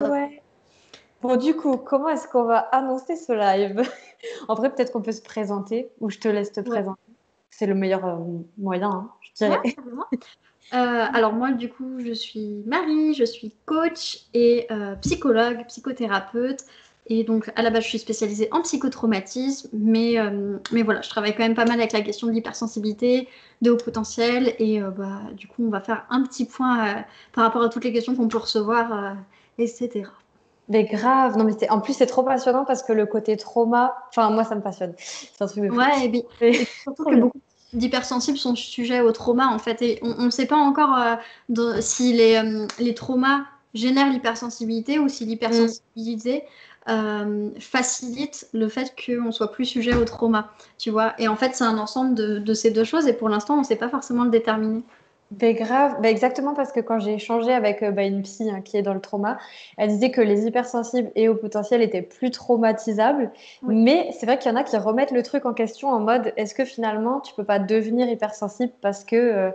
Ouais. Bon, du coup, comment est-ce qu'on va annoncer ce live? En vrai, peut-être qu'on peut se présenter ou je te laisse te Ouais, présenter. C'est le meilleur moyen, hein, je ouais, dirais. carrément. Alors moi, du coup, je suis Marie, je suis coach et psychologue, psychothérapeute. Et donc, à la base, je suis spécialisée en psychotraumatisme, mais voilà, je travaille quand même pas mal avec la question de l'hypersensibilité, de haut potentiel. Et du coup, on va faire un petit point par rapport à toutes les questions qu'on peut recevoir, etc. Mais grave, non, mais en plus, c'est trop passionnant parce que le côté trauma, enfin, moi, ça me passionne. C'est un truc de fou. Ouais, C'est et puis surtout trop que bien. beaucoup d'hypersensibles sont sujets au trauma, en fait. Et on ne sait pas encore si les traumas génèrent l'hypersensibilité ou si Mm. l'hypersensibilité facilite le fait qu'on soit plus sujet au trauma, tu vois. Et en fait, c'est un ensemble de ces deux choses et pour l'instant, on ne sait pas forcément le déterminer. Ben grave, ben exactement parce que quand j'ai échangé avec une psy qui est dans le trauma, elle disait que les hypersensibles et au potentiel étaient plus traumatisables, Oui. mais c'est vrai qu'il y en a qui remettent le truc en question en mode est-ce que finalement tu peux pas devenir hypersensible parce que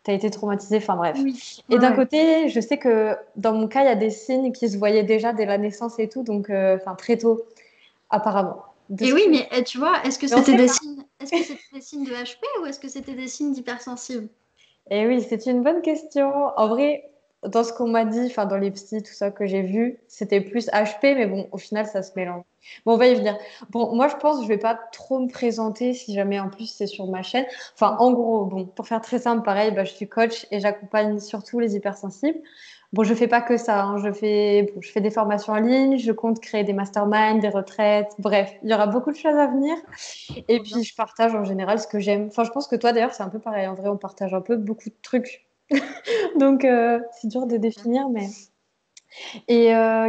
tu as été traumatisé, enfin bref. Oui, Et ouais, d'un ouais. côté, je sais que dans mon cas, il y a des signes qui se voyaient déjà dès la naissance et tout, donc enfin très tôt apparemment. De Et ce oui, que... mais tu vois, Mais on sait pas. est-ce que c'était des signes de HP ou est-ce que c'était des signes d'hypersensible? Et oui, c'est une bonne question. En vrai, dans ce qu'on m'a dit, enfin dans les psys, tout ça que j'ai vu, c'était plus HP, mais bon, au final, ça se mélange. Bon, on va y venir. Bon, moi, je pense que je vais pas trop me présenter si jamais en plus c'est sur ma chaîne. Enfin, en gros, bon, pour faire très simple, pareil, je suis coach et j'accompagne surtout les hypersensibles. Bon, je fais pas que ça, hein. Je fais des formations en ligne, je compte créer des masterminds, des retraites. Bref, il y aura beaucoup de choses à venir. Et Trop puis, bien. je partage en général ce que j'aime. Enfin, je pense que toi, d'ailleurs, c'est un peu pareil. En vrai, on partage un peu beaucoup de trucs. Donc, c'est dur de définir, mais... Et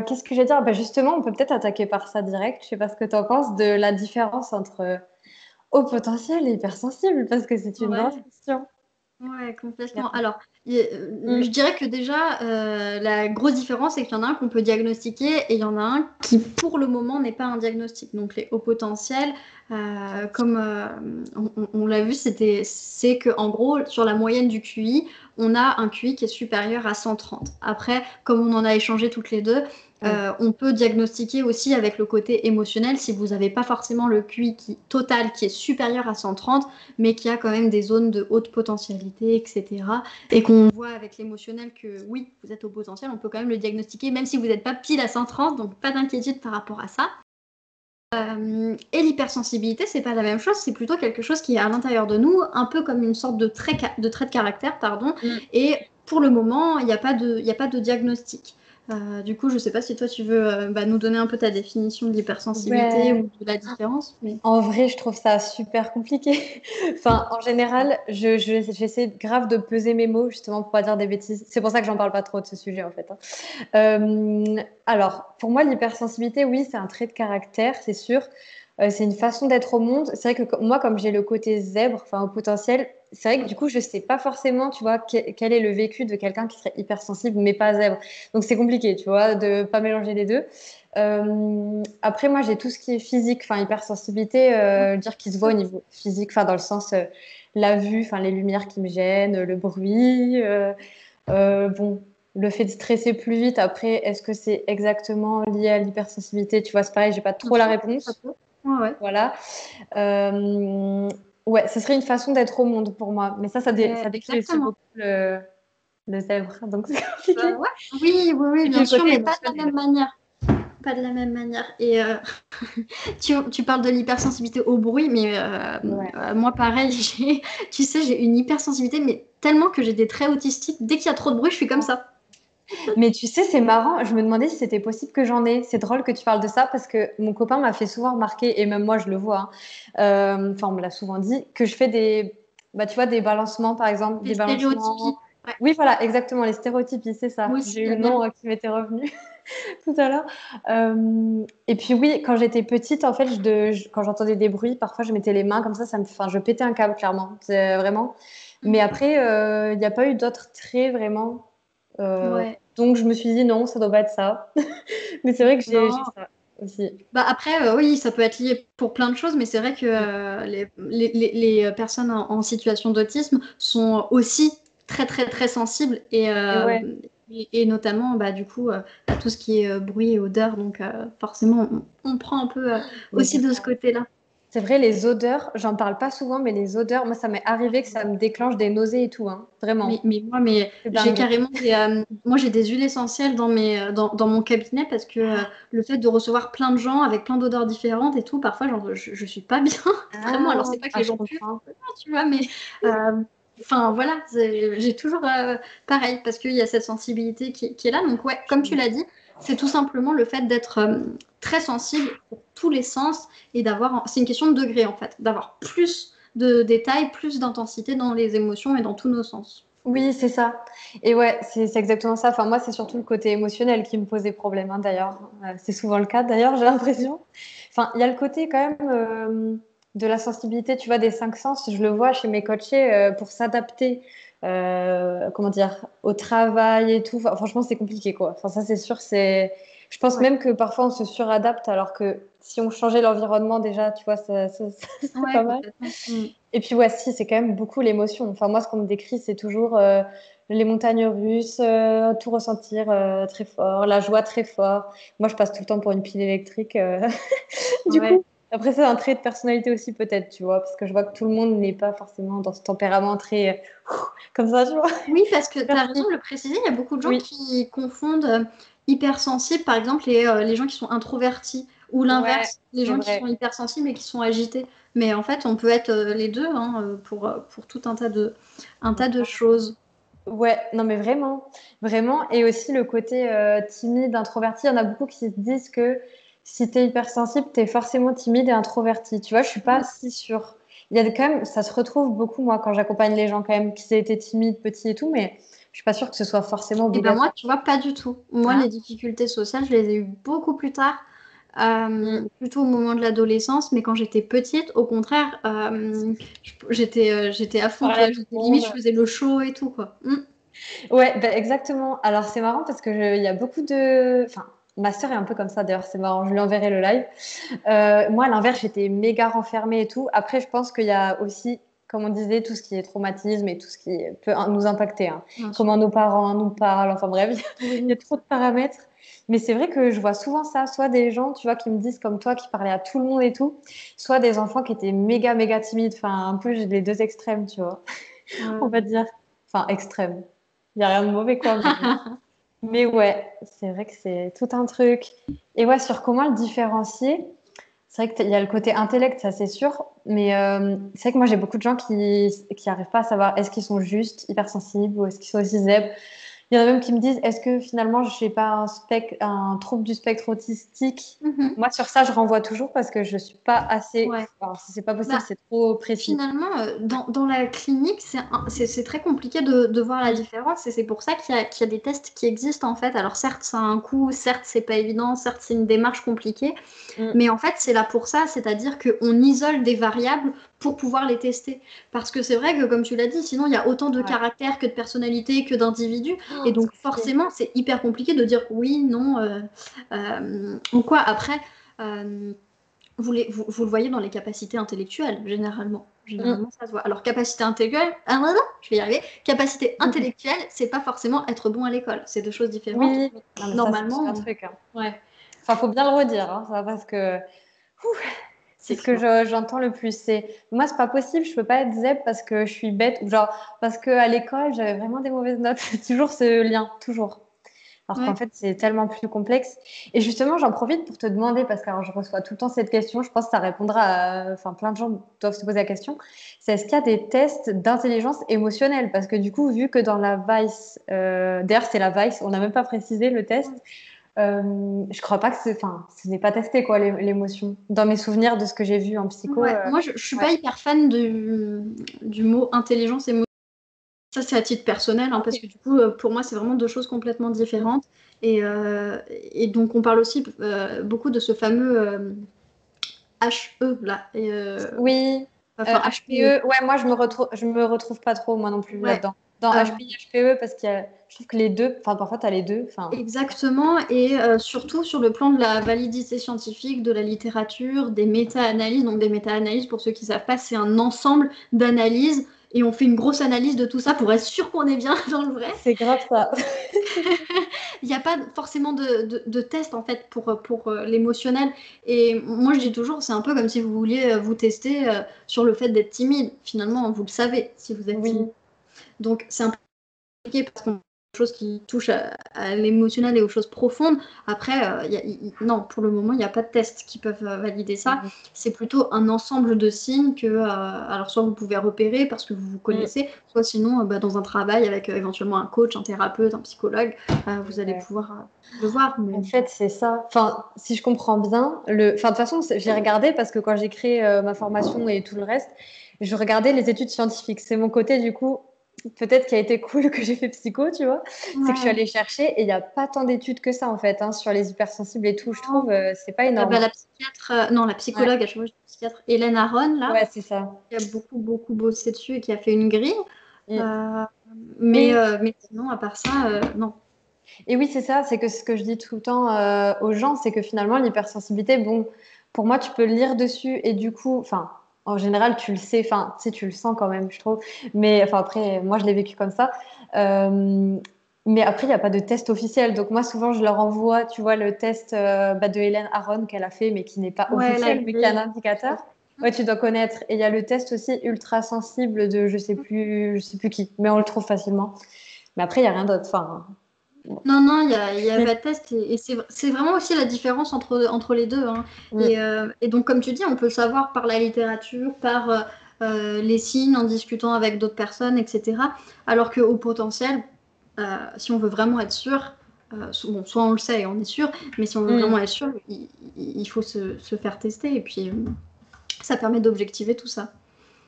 qu'est-ce que je vais dire? Justement, on peut peut-être attaquer par ça direct. Je sais pas ce que tu en penses de la différence entre haut potentiel et hypersensible, parce que c'est une grosse Ouais. question. Ouais, complètement. Clairement. Alors, Mm. je dirais que déjà, la grosse différence, c'est qu'il y en a un qu'on peut diagnostiquer et il y en a un qui, pour le moment, n'est pas un diagnostic. Donc, les hauts potentiels, comme on l'a vu, c'est que en gros, sur la moyenne du QI, on a un QI qui est supérieur à 130. Après, comme on en a échangé toutes les deux, Mm. on peut diagnostiquer aussi avec le côté émotionnel si vous n'avez pas forcément le QI total qui est supérieur à 130 mais qui a quand même des zones de haute potentialité, etc. Et qu'on voit avec l'émotionnel que oui, vous êtes au potentiel, on peut quand même le diagnostiquer, même si vous n'êtes pas pile à 130, donc pas d'inquiétude par rapport à ça. Et l'hypersensibilité, c'est pas la même chose, c'est plutôt quelque chose qui est à l'intérieur de nous, un peu comme une sorte de trait de caractère, pardon. Mm. Et pour le moment, il y a pas de diagnostic. Du coup, je sais pas si toi tu veux nous donner un peu ta définition de l'hypersensibilité Ouais. ou de la différence, mais En vrai, je trouve ça super compliqué. Enfin, en général, j'essaie grave de peser mes mots justement pour pas dire des bêtises. C'est pour ça que j'en parle pas trop de ce sujet en fait, hein. Alors, pour moi, l'hypersensibilité, oui, c'est un trait de caractère, c'est sûr. C'est une façon d'être au monde. C'est vrai que moi, comme j'ai le côté zèbre, enfin au potentiel, c'est vrai que du coup, je sais pas forcément, tu vois, quel est le vécu de quelqu'un qui serait hypersensible mais pas zèbre. Donc c'est compliqué, tu vois, de pas mélanger les deux. Après, moi, j'ai tout ce qui est physique, enfin hypersensibilité, dire qu'il se voit au niveau physique, enfin dans le sens la vue, enfin les lumières qui me gênent, le bruit. Bon, le fait de stresser plus vite, après, est-ce que c'est exactement lié à l'hypersensibilité? Tu vois, c'est pareil, j'ai pas bien trop la sûr, ça réponse. peut. Ouais, ouais. Voilà. Euh, ouais, ce serait une façon d'être au monde pour moi. Mais ça décrit aussi Exactement. beaucoup le zèbre, donc c'est compliqué. Ouais. Oui, oui, oui, Et puis bien le sûr, côté mais pas de la émotionnel. même manière. Pas de la même manière. Et tu parles de l'hypersensibilité au bruit, mais Ouais. moi, pareil, tu sais, j'ai une hypersensibilité, mais tellement que j'ai des traits autistiques. Dès qu'il y a trop de bruit, je suis comme ça. Mais tu sais, c'est marrant. Je me demandais si c'était possible que j'en ai. C'est drôle que tu parles de ça parce que mon copain m'a fait souvent remarquer, et même moi je le vois, hein. Enfin, on me l'a souvent dit, que je fais tu vois, des balancements par exemple, Des des balancements. stéréotypies. Ouais, Oui, voilà, exactement, les stéréotypies, c'est ça. moi J'ai aussi, eu le idem. nom qui m'était revenu tout à l'heure. Et puis oui, quand j'étais petite, en fait, quand j'entendais des bruits, parfois je mettais les mains comme enfin, je pétais un câble clairement, c'est vraiment. Mais Mhm. après, il n'y a pas eu d'autres traits vraiment. Ouais. Donc je me suis dit non, ça doit pas être ça. Mais c'est vrai que j'ai Non. ça aussi. Bah après, oui, ça peut être lié pour plein de choses, mais c'est vrai que Mm. les personnes en situation d'autisme sont aussi très, très, très sensibles. Et ouais. Et notamment, bah, du coup, à tout ce qui est bruit et odeur. Donc, forcément, on prend un peu aussi de ce côté-là. C'est vrai, les odeurs, j'en parle pas souvent, mais les odeurs, moi, ça m'est arrivé que ça me déclenche des nausées et tout, hein. Vraiment. Mais C'est j'ai dingue. carrément moi j'ai des huiles essentielles dans mon cabinet parce que le fait de recevoir plein de gens avec plein d'odeurs différentes et tout, parfois genre, je suis pas bien vraiment. Alors c'est pas que les Je gens puent, comprends. tu vois, mais enfin voilà, j'ai toujours pareil parce qu'il y a cette sensibilité qui est là. Donc ouais, comme tu l'as dit, c'est tout simplement le fait d'être très sensible pour tous les sens et c'est une question de degré en fait, d'avoir plus de détails, plus d'intensité dans les émotions et dans tous nos sens. Oui, c'est ça. Et ouais, c'est exactement ça. Enfin, moi, c'est surtout le côté émotionnel qui me posait problème, hein, d'ailleurs. C'est souvent le cas, d'ailleurs, j'ai l'impression. Enfin, il y a le côté quand même de la sensibilité, tu vois, des cinq sens. Je le vois chez mes coachés pour s'adapter, comment dire, au travail et tout. Enfin, franchement, c'est compliqué, quoi. Enfin, ça, c'est sûr, c'est. Je pense Ouais, même que parfois on se suradapte, alors que si on changeait l'environnement déjà, tu vois, ça serait ouais, pas mal. complètement. Mm. Et puis, ouais, si, c'est quand même beaucoup l'émotion. Enfin, moi, ce qu'on me décrit, c'est toujours les montagnes russes, tout ressentir très fort, la joie très fort. Moi, je passe tout le temps pour une pile électrique. Du Ouais. coup, après, c'est un trait de personnalité aussi, peut-être, tu vois, parce que je vois que tout le monde n'est pas forcément dans ce tempérament très comme ça, tu vois. Oui, parce que tu as raison Merci. de le préciser, il y a beaucoup de gens Oui, qui confondent hypersensibles, par exemple, et les gens qui sont introvertis, ou ouais, l'inverse, les c'est gens qui vrai. sont hypersensibles et qui sont agités. Mais en fait, on peut être les deux hein, pour tout un tas de choses. Ouais, non mais vraiment, vraiment. Et aussi le côté timide, introverti. Il y en a beaucoup qui se disent que si t'es hypersensible, t'es forcément timide et introverti. Tu vois, je suis pas si sûre. Il y a quand même, ça se retrouve beaucoup moi quand j'accompagne les gens quand même qui étaient timides, petits et tout, mais je suis pas sûre que ce soit forcément Et ben moi, obligatoire. tu vois, pas du tout. Moi, Hein. les difficultés sociales, je les ai eues beaucoup plus tard, Mm. plutôt au moment de l'adolescence, mais quand j'étais petite, au contraire, j'étais à fond, tu Parler à vois, tout le limite, monde. je faisais le show et tout, quoi. Mm. Ouais, bah, exactement. Alors c'est marrant parce que il y a beaucoup de, enfin, ma sœur est un peu comme ça d'ailleurs, c'est marrant. Je lui enverrai le live. Moi, à l'inverse, j'étais méga renfermée et tout. Après, je pense qu'il y a aussi, comme on disait, tout ce qui est traumatisme et tout ce qui peut nous impacter, hein. Bien sûr. Comment nos parents nous parlent, enfin bref, il y a Oui. trop de paramètres. Mais c'est vrai que je vois souvent ça, soit des gens, tu vois, qui me disent comme toi, qui parlaient à tout le monde et tout, soit des enfants qui étaient méga, méga timides. Enfin, un peu j'ai les deux extrêmes, tu vois, on va Ouais. dire. Enfin, extrêmes. Il n'y a rien de mauvais, quoi. Mais ouais, c'est vrai que c'est tout un truc. Et ouais, sur comment le différencier, c'est vrai qu'il y a le côté intellect, ça c'est sûr, mais c'est vrai que moi j'ai beaucoup de gens qui arrivent pas à savoir est-ce qu'ils sont juste hypersensibles ou est-ce qu'ils sont aussi zèbres. Il y en a même qui me disent est-ce que finalement je n'ai pas un trouble du spectre autistique? Mhm. Moi sur ça je renvoie toujours parce que je suis pas assez. Ouais. Alors si c'est pas possible, Bah, c'est trop précis. finalement, dans la clinique, c'est très compliqué de voir la Mm, différence et c'est pour ça qu'il y a des tests qui existent en fait. Alors certes, ça a un coût, certes, c'est pas évident, certes, c'est une démarche compliquée, mm. mais en fait, c'est là pour ça, c'est-à-dire qu'on isole des variables pour pouvoir les tester. Parce que c'est vrai que, comme tu l'as dit, sinon, il y a autant de Ouais. caractères que de personnalités, que d'individus, et Oh, c'est donc compliqué. forcément, c'est hyper compliqué de dire oui, non, ou quoi. Après, euh, vous le voyez dans les capacités intellectuelles, généralement. Mm. Généralement, ça se voit. Alors, capacité intellectuelle, je vais y arriver. Capacité intellectuelle, c'est pas forcément être bon à l'école. C'est deux choses différentes. Oui, non, mais ça c'est tout un Normalement, truc, hein. ouais, Enfin, faut bien le redire, hein, ça, parce que c'est c'est ce que clair. j'entends le plus. C'est moi, c'est pas possible, je peux pas être zèbre parce que je suis bête ou genre parce que à l'école j'avais vraiment des mauvaises notes. C'est toujours ce lien, toujours. Alors qu'en Ouais. fait, c'est tellement plus complexe. Et justement, j'en profite pour te demander, parce que alors, je reçois tout le temps cette question, je pense que ça répondra à... Enfin, plein de gens doivent se poser la question, c'est est-ce qu'il y a des tests d'intelligence émotionnelle? Parce que du coup, vu que dans la Vice, d'ailleurs c'est la Vice, on n'a même pas précisé le test, je crois pas que c'est... Enfin, ce n'est pas testé, quoi, l'émotion. Dans mes souvenirs de ce que j'ai vu en psycho, Ouais, moi je suis ouais. pas hyper fan du mot intelligence émotionnelle. Ça, c'est à titre personnel, hein, Ok. parce que du coup, pour moi, c'est vraiment deux choses complètement différentes. Et donc, on parle aussi beaucoup de ce fameux HE là. Oui, Enfin, HPE. HPE, ouais, moi je me retrouve pas trop, moi non plus, Ouais. là-dedans. Dans Euh, HPI, HPE, parce qu'il y a, je trouve que les deux, enfin parfois tu as les deux, enfin, Exactement, et surtout sur le plan de la validité scientifique, de la littérature, des méta-analyses. Donc des méta-analyses, pour ceux qui ne savent pas, c'est un ensemble d'analyses et on fait une grosse analyse de tout ça pour être sûr qu'on est bien dans le vrai. C'est grave ça. Il n'y a pas forcément de test en fait pour l'émotionnel. Et moi je dis toujours, c'est un peu comme si vous vouliez vous tester sur le fait d'être timide. Finalement, vous le savez si vous êtes timide. Oui. Donc c'est un peu compliqué parce qu'on a des choses qui touchent à l'émotionnel et aux choses profondes. Après, non, pour le moment, il n'y a pas de tests qui peuvent valider ça. C'est plutôt un ensemble de signes que, alors soit vous pouvez repérer parce que vous vous connaissez, soit sinon dans un travail avec éventuellement un coach, un thérapeute, un psychologue, vous allez pouvoir le voir. Mais... En fait, c'est ça. Enfin, si je comprends bien, enfin, de toute façon, j'ai regardé parce que quand j'ai créé ma formation et tout le reste, je regardais les études scientifiques. C'est mon côté, du coup, peut-être qui a été cool que j'ai fait psycho, tu vois. C'est que je suis allée chercher et il n'y a pas tant d'études que ça, en fait, hein, sur les hypersensibles et tout. Je trouve, c'est pas énorme. La psychiatre, non, la psychologue, à chaque fois, je dis psychiatre, Hélène Aron, là, Ouais, c'est ça. qui a beaucoup, beaucoup bossé dessus et qui a fait une grille. Mais Sinon, à part ça, non. Et oui, c'est ça, c'est que ce que je dis tout le temps aux gens, c'est que finalement, l'hypersensibilité, bon, pour moi, tu peux lire dessus et du coup, enfin, en général, tu le sais, enfin, tu sais, tu le sens quand même, je trouve. Mais enfin, après, moi, je l'ai vécu comme ça. Mais après, il n'y a pas de test officiel. Donc, moi, souvent, je leur envoie, tu vois, le test de Hélène Aron qu'elle a fait, mais qui n'est pas officiel, mais qui est un indicateur. Ouais, tu dois connaître. Et il y a le test aussi ultra sensible de je sais plus qui, mais on le trouve facilement. Mais après, il n'y a rien d'autre. Enfin, Non, il n'y a pas de test. Et c'est vraiment aussi la différence entre les deux. Hein. Et donc, comme tu dis, on peut le savoir par la littérature, par les signes, en discutant avec d'autres personnes, etc. Alors qu'au potentiel, si on veut vraiment être sûr, soit on le sait et on est sûr, mais si on veut vraiment être sûr, il faut se faire tester. Et puis, ça permet d'objectiver tout ça.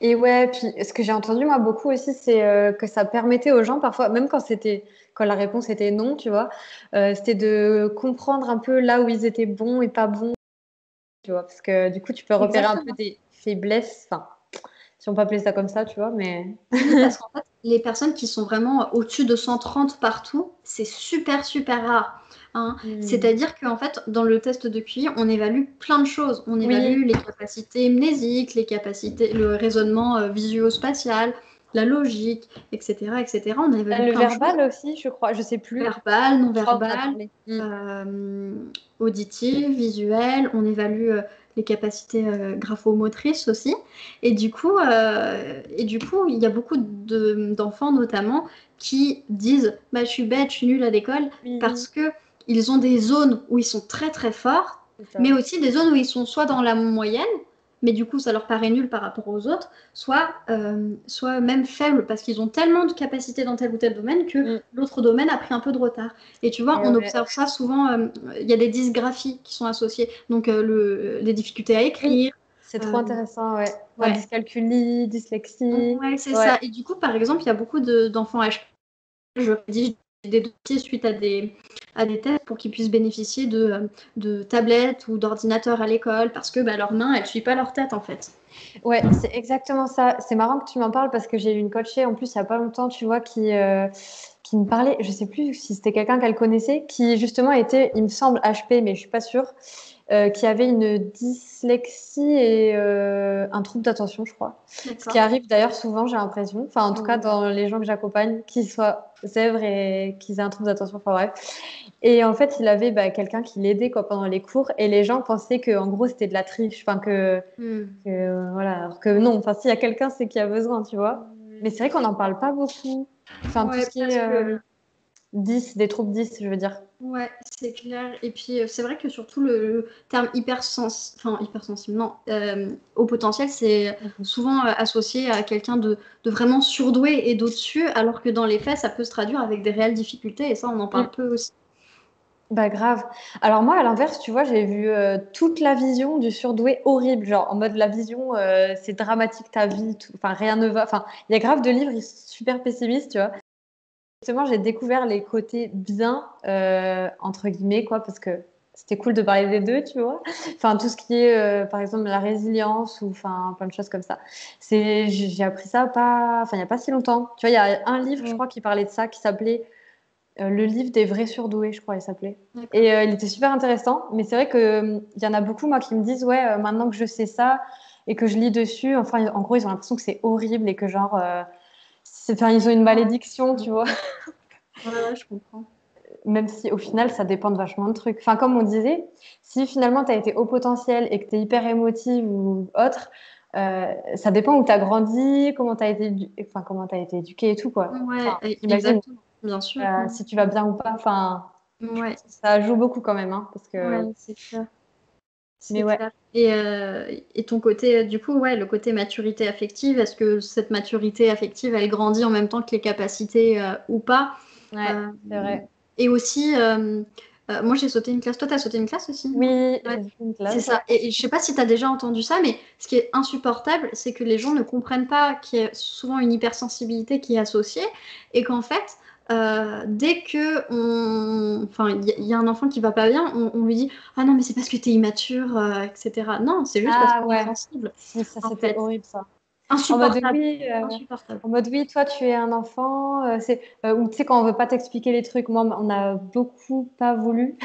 Et ouais, puis ce que j'ai entendu moi beaucoup aussi, c'est que ça permettait aux gens parfois, même quand la réponse était non, tu vois, c'était de comprendre un peu là où ils étaient bons et pas bons, tu vois, parce que du coup tu peux repérer un peu Exactement. des faiblesses, enfin, si on peut appeler ça comme ça, tu vois, mais Oui, parce qu'en fait, les personnes qui sont vraiment au-dessus de 130 partout, c'est super, super rare. Hein. C'est-à-dire qu'en fait, dans le test de QI, on évalue plein de choses. On oui, évalue les capacités mnésiques, les capacités, le raisonnement visuo-spatial, la logique, etc., etc. On évalue le plein de choses. verbal aussi, je crois, je sais plus, Verbal, je crois qu'on en a non-verbal, parlé. auditif, visuel, on évalue les capacités graphomotrices aussi. Et du coup, il y a beaucoup d'enfants notamment qui disent bah, je suis bête, je suis nulle à l'école Oui, parce que ils ont des zones où ils sont très très forts, c'est ça. mais aussi des zones où ils sont soit dans la moyenne, mais du coup ça leur paraît nul par rapport aux autres, soit même faibles parce qu'ils ont tellement de capacités dans tel ou tel domaine que l'autre domaine a pris un peu de retard. Et tu vois, Et on ouais. observe ça souvent, il y a des dysgraphies qui sont associées, donc les difficultés à Oui, écrire. c'est trop euh, intéressant, ouais. Enfin, ouais, dyscalculie, dyslexie, ouais, c'est ouais. ça. Et du coup, par exemple, il y a beaucoup d'enfants HP. Je rédige des dossiers suite à des tests pour qu'ils puissent bénéficier de tablettes ou d'ordinateurs à l'école parce que bah, leurs mains, elles ne suivent pas leur tête en fait. Ouais, c'est exactement ça. C'est marrant que tu m'en parles parce que j'ai eu une coachée en plus il y a pas longtemps, tu vois, qui me parlait, je sais plus si c'était quelqu'un qu'elle connaissait, qui justement était, il me semble, HP, mais je suis pas sûre, qui avait une dyslexie et un trouble d'attention, je crois. Ce qui D'accord. arrive d'ailleurs souvent, j'ai l'impression. Enfin, en tout cas, dans les gens que j'accompagne, qu'ils soient zèbres et qu'ils aient un trouble d'attention. Enfin bref. Et en fait, il avait quelqu'un qui l'aidait quoi, pendant les cours et les gens pensaient que en gros c'était de la triche. Enfin, voilà, alors que non, enfin, s'il y a quelqu'un, c'est qu'il y a besoin, tu vois. Mais c'est vrai qu'on n'en parle pas beaucoup. Enfin, tout Ouais, ce qui parce est que 10, des troubles 10, je veux dire. ouais, c'est clair. Et puis c'est vrai que surtout le terme hypersensible, non, au potentiel, c'est souvent associé à quelqu'un de vraiment surdoué et d'au-dessus, alors que dans les faits, ça peut se traduire avec des réelles difficultés, et ça, on en Mm. parle peu aussi. Bah grave. Alors moi, à l'inverse, tu vois, j'ai vu toute la vision du surdoué horrible, genre en mode la vision, c'est dramatique ta vie, enfin rien ne va. Enfin, il y a grave de livres ils sont super pessimistes, tu vois. Justement, j'ai découvert les côtés bien, entre guillemets, quoi, parce que c'était cool de parler des deux, tu vois. Enfin, tout ce qui est, par exemple, la résilience ou enfin, plein de choses comme ça. J'ai appris ça enfin, il n'y a pas si longtemps. Tu vois, il y a un livre, je Ouais, crois, qui parlait de ça, qui s'appelait Le livre des vrais surdoués, je crois, il s'appelait. d'accord. Et il était super intéressant. Mais c'est vrai que il y en a beaucoup, moi, qui me disent, ouais, maintenant que je sais ça, et que je lis dessus, enfin, en gros, ils ont l'impression que c'est horrible et que genre, enfin, ils ont une malédiction, tu vois. Ouais, je comprends. Même si au final, ça dépend de vachement de trucs. Enfin, comme on disait, si finalement tu as été haut potentiel et que tu es hyper émotive ou autre, ça dépend où tu as grandi, comment tu as été, enfin, comment t'as été éduqué et tout, quoi. Ouais, Enfin, j'imagine exactement, bien sûr. si tu vas bien ou pas. Enfin, je Ouais, pense que ça joue beaucoup quand même, hein, parce que... ouais, c'est clair. Mais C'est ouais. clair. Et ton côté, du coup, ouais, le côté maturité affective, est-ce que cette maturité affective, elle grandit en même temps que les capacités ou pas? Ouais, Euh, c'est vrai. et aussi, moi j'ai sauté une classe. Toi, t'as sauté une classe aussi? Oui, Ouais, j'ai fait une c'est classe, ouais. ça. Et je sais pas si tu as déjà entendu ça, mais ce qui est insupportable, c'est que les gens ne comprennent pas qu'il y a souvent une hypersensibilité qui est associée et qu'en fait, dès que enfin, il y a un enfant qui va pas bien, on lui dit ah non, mais c'est parce que tu es immature, etc. Non, c'est juste parce Ah qu'on est ouais, sensible, si, ça en c'était fait. horrible ça. En mode Insupportable. oui, Insupportable. toi tu es un enfant, ou tu sais quand on veut pas t'expliquer les trucs, moi on a beaucoup pas voulu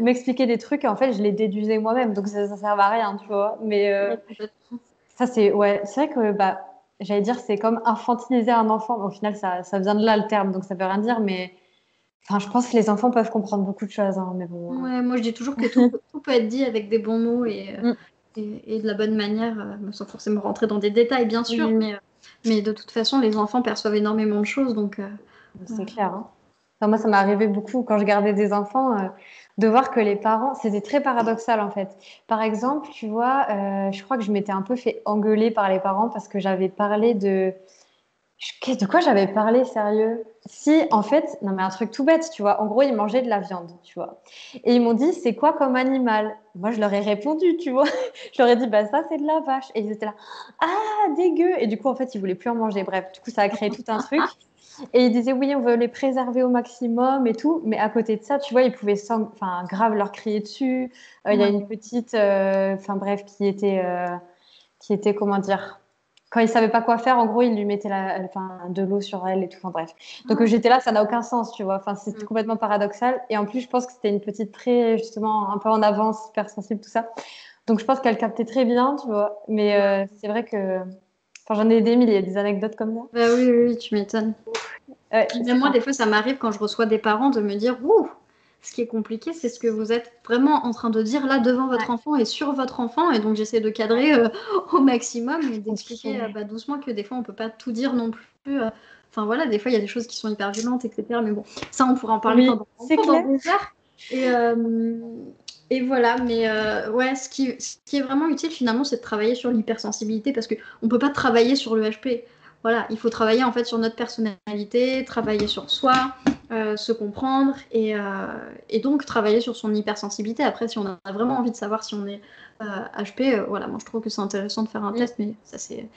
m'expliquer des trucs et en fait je les déduisais moi-même donc ça sert à rien, tu vois. Mais Ouais, complètement. ça c'est ouais, c'est vrai que bah j'allais dire c'est comme infantiliser un enfant, mais au final ça vient de là le terme donc ça veut rien dire mais enfin je pense que les enfants peuvent comprendre beaucoup de choses hein, mais bon. Ouais, moi je dis toujours que tout peut être dit avec des bons mots Mm. et de la bonne manière, sans forcément rentrer dans des détails, bien sûr, Oui, mais de toute façon, les enfants perçoivent énormément de choses, donc euh, c'est clair, hein. Enfin, moi, ça m'est arrivé beaucoup quand je gardais des enfants, de voir que les parents, c'était très paradoxal en fait. Par exemple, tu vois, je crois que je m'étais un peu fait engueuler par les parents parce que j'avais parlé de... De quoi j'avais parlé, sérieux? Si, en fait, non mais un truc tout bête, tu vois. En gros, ils mangeaient de la viande, tu vois. Et ils m'ont dit, c'est quoi comme animal? Moi, je leur ai répondu, tu vois. Je leur ai dit, bah ça, c'est de la vache. Et ils étaient là, ah, dégueu. Et du coup, en fait, ils voulaient plus en manger. Bref, du coup, ça a créé tout un truc. Et ils disaient, oui, on veut les préserver au maximum et tout. Mais à côté de ça, tu vois, ils pouvaient enfin, grave leur crier dessus. Il y a ouais. une petite, enfin bref, qui était, comment dire, quand ils savaient pas quoi faire, en gros, ils lui mettaient enfin, de l'eau sur elle et tout. Enfin bref. Donc Ah, j'étais là, ça n'a aucun sens, tu vois. Enfin, c'est mm. complètement paradoxal. Et en plus, je pense que c'était une petite très, justement, un peu en avance, hyper sensible, tout ça. Donc je pense qu'elle captait très bien, tu vois. Mais c'est vrai que, enfin, j'en ai des milliers, des anecdotes comme ça. Bah oui, oui, oui, tu m'étonnes. Ouais, Puis même c'est moi, ça. des fois, ça m'arrive quand je reçois des parents de me dire, ouh, ce qui est compliqué, c'est ce que vous êtes vraiment en train de dire là devant votre Ouais, enfant et sur votre enfant. Et donc, j'essaie de cadrer au maximum et d'expliquer compliqué. bah, doucement que des fois, on peut pas tout dire non plus. Enfin, voilà, des fois, il y a des choses qui sont hyper violentes, etc. Mais bon, ça, on pourrait en parler Oui, c'est pendant clair. des heures. Et, voilà, mais ouais, ce qui est vraiment utile finalement, c'est de travailler sur l'hypersensibilité parce qu'on ne peut pas travailler sur le HP. Voilà, il faut travailler en fait sur notre personnalité, travailler sur soi, se comprendre et donc travailler sur son hypersensibilité. Après, si on a vraiment envie de savoir si on est HP, voilà, moi je trouve que c'est intéressant de faire un Mm. test, mais ça c'est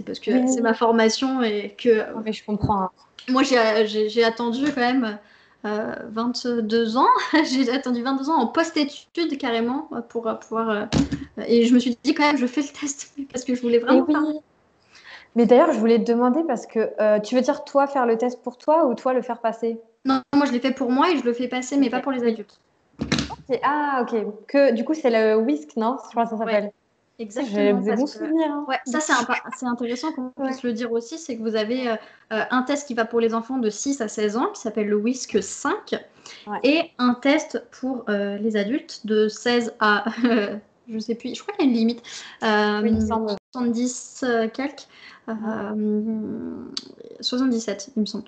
parce que c'est ma Oui, formation et que non, mais je comprends, hein. moi j'ai attendu quand même 22 ans, j'ai attendu 22 ans en post-études carrément pour pouvoir. Et je me suis dit quand même, je fais le test parce que je voulais Et vraiment oui. faire. Mais d'ailleurs, je voulais te demander parce que tu veux dire toi faire le test pour toi ou toi le faire passer? Non, moi je l'ai fait pour moi et je le fais passer, mais Ok, pas pour les oui. adultes. Ah, ok. Que du coup, c'est le whisk, non? Je crois que ça Ouais, s'appelle. Ça, j'ai exactement, des parce bons que souvenirs, hein. ouais, ça c'est intéressant qu'on Ouais. puisse le dire aussi, c'est que vous avez un test qui va pour les enfants de 6 à 16 ans, qui s'appelle le WISC 5, Ouais. et un test pour les adultes de 16 à, je sais plus, je crois qu'il y a une limite, Oui, il me semble. 70 quelques, Ouais. 77, il me semble.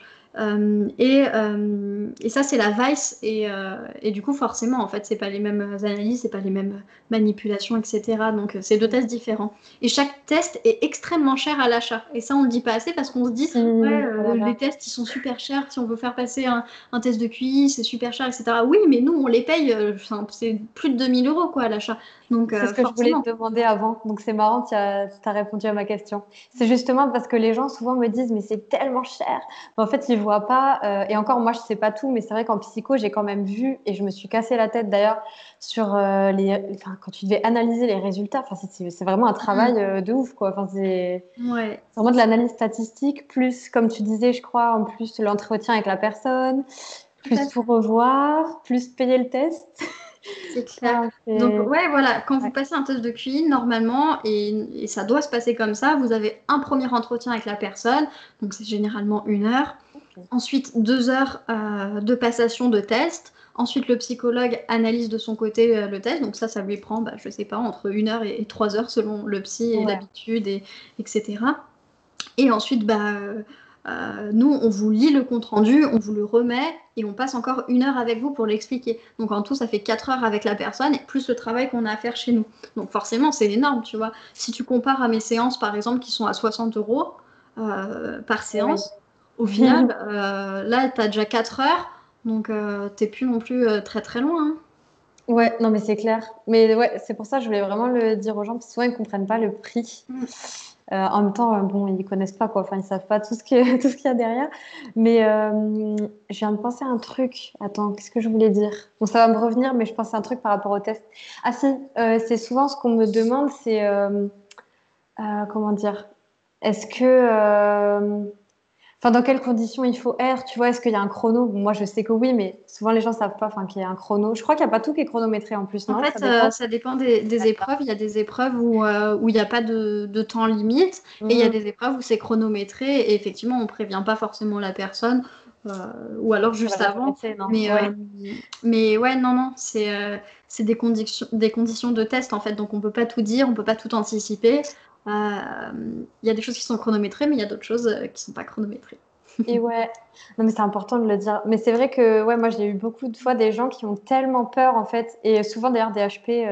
Et ça, c'est la Vice. Et du coup, forcément, en fait, c'est pas les mêmes analyses, c'est pas les mêmes manipulations, etc. Donc, c'est deux Mm. tests différents. Et chaque test est extrêmement cher à l'achat. Et ça, on le dit pas assez parce qu'on se dit, Si, ouais, oh là les là. tests, ils sont super chers. Si on veut faire passer un test de QI, c'est super cher, etc. Oui, mais nous, on les paye, enfin, c'est plus de 2 000 € quoi, à l'achat. Donc, C'est ce que je voulais forcément. te demander avant. Donc, c'est marrant, tu as répondu à ma question. C'est justement parce que les gens souvent me disent, mais c'est tellement cher. Mais en fait, ils voient pas. Et encore, moi, je sais pas tout, mais c'est vrai qu'en psycho, j'ai quand même vu, et je me suis cassé la tête d'ailleurs, sur enfin, quand tu devais analyser les résultats. Enfin, c'est vraiment un travail Mm. de ouf, quoi. Enfin, Ouais, c'est vraiment de l'analyse statistique, plus, comme tu disais, je crois, en plus l'entretien avec la personne, tout à plus fait. tout revoir, plus payer le test. C'est clair. Ah, Donc, c'est... ouais, voilà, quand vous Ouais. passez un test de QI, normalement, et ça doit se passer comme ça, vous avez un premier entretien avec la personne, donc c'est généralement 1 heure. Ok. Ensuite, 2 heures de passation de test. Ensuite, le psychologue analyse de son côté le test. Donc ça lui prend, bah, je sais pas, entre 1 heure et 3 heures selon le psy et Ouais. l'habitude, etc. Et ensuite, nous, on vous lit le compte-rendu, on vous le remet et on passe encore 1 heure avec vous pour l'expliquer. Donc en tout, ça fait 4 heures avec la personne et plus le travail qu'on a à faire chez nous. Donc forcément, c'est énorme, tu vois. Si tu compares à mes séances, par exemple, qui sont à 60 euros par Eh oui. séance, au final, là, tu as déjà 4 heures, donc t'es plus non plus très très loin, hein. Ouais, non, mais c'est clair. Mais ouais, c'est pour ça que je voulais vraiment le dire aux gens, parce que souvent, ils ne comprennent pas le prix. Mm. En même temps, bon, ils connaissent pas, quoi. Enfin, ils savent pas tout ce tout ce qu'il y a derrière. Mais je viens de penser à un truc. Attends, qu'est-ce que je voulais dire? Bon, ça va me revenir, mais je pense à un truc par rapport au test. Ah si, c'est souvent ce qu'on me demande, c'est comment dire? Est-ce que enfin, dans quelles conditions il faut être? Tu vois, est-ce qu'il y a un chrono? Bon, moi, je sais que oui, mais souvent les gens savent pas, enfin, qu'il y a un chrono. Je crois qu'il n'y a pas tout qui est chronométré en plus, En non? Ça fait, dépend. ça dépend des épreuves. Il y a des épreuves où il n'y a pas de temps limite et il y a Mhm. des épreuves où c'est chronométré et effectivement, on ne prévient pas forcément la personne ou alors Ça va juste la avant. stresser, non? Mais, Ouais. mais ouais, non, non, c'est des conditions de test en fait. Donc, on ne peut pas tout dire, on ne peut pas tout anticiper. Il y a des choses qui sont chronométrées, mais il y a d'autres choses qui ne sont pas chronométrées. Et ouais, non mais c'est important de le dire. Mais c'est vrai que ouais, moi j'ai eu beaucoup de fois des gens qui ont tellement peur en fait, et souvent d'ailleurs des HP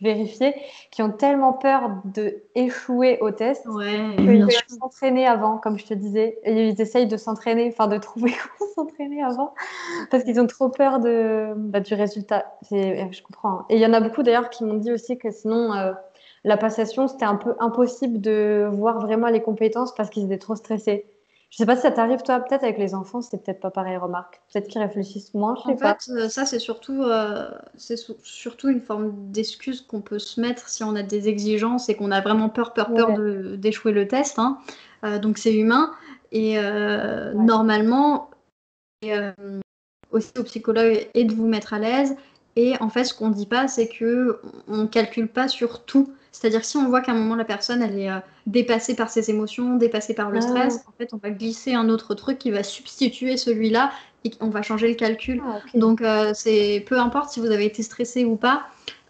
vérifiés, qui ont tellement peur de échouer au test Ouais, qu'ils bien veulent sûr. s'entraîner avant, comme je te disais, et ils essayent de s'entraîner, enfin de trouver comment s'entraîner avant, parce qu'ils ont trop peur du résultat. Je comprends, hein. Et il y en a beaucoup d'ailleurs qui m'ont dit aussi que sinon la passation c'était un peu impossible de voir vraiment les compétences parce qu'ils étaient trop stressés. Je sais pas si ça t'arrive, toi, peut-être avec les enfants, c'est peut-être pas pareil, remarque. Peut-être qu'ils réfléchissent moins, je En sais pas. fait, ça, surtout une forme d'excuse qu'on peut se mettre si on a des exigences et qu'on a vraiment peur Ouais, d'échouer le test, hein. Donc c'est humain. Et ouais. normalement, aussi au psychologue et de vous mettre à l'aise. Et en fait, ce qu'on ne dit pas, c'est que on calcule pas sur tout. C'est-à-dire si on voit qu'à un moment la personne elle est dépassée par ses émotions, dépassée par le Ah, stress, en fait on va glisser un autre truc qui va substituer celui-là et on va changer le calcul. ah, ok. Donc c'est peu importe si vous avez été stressé ou pas.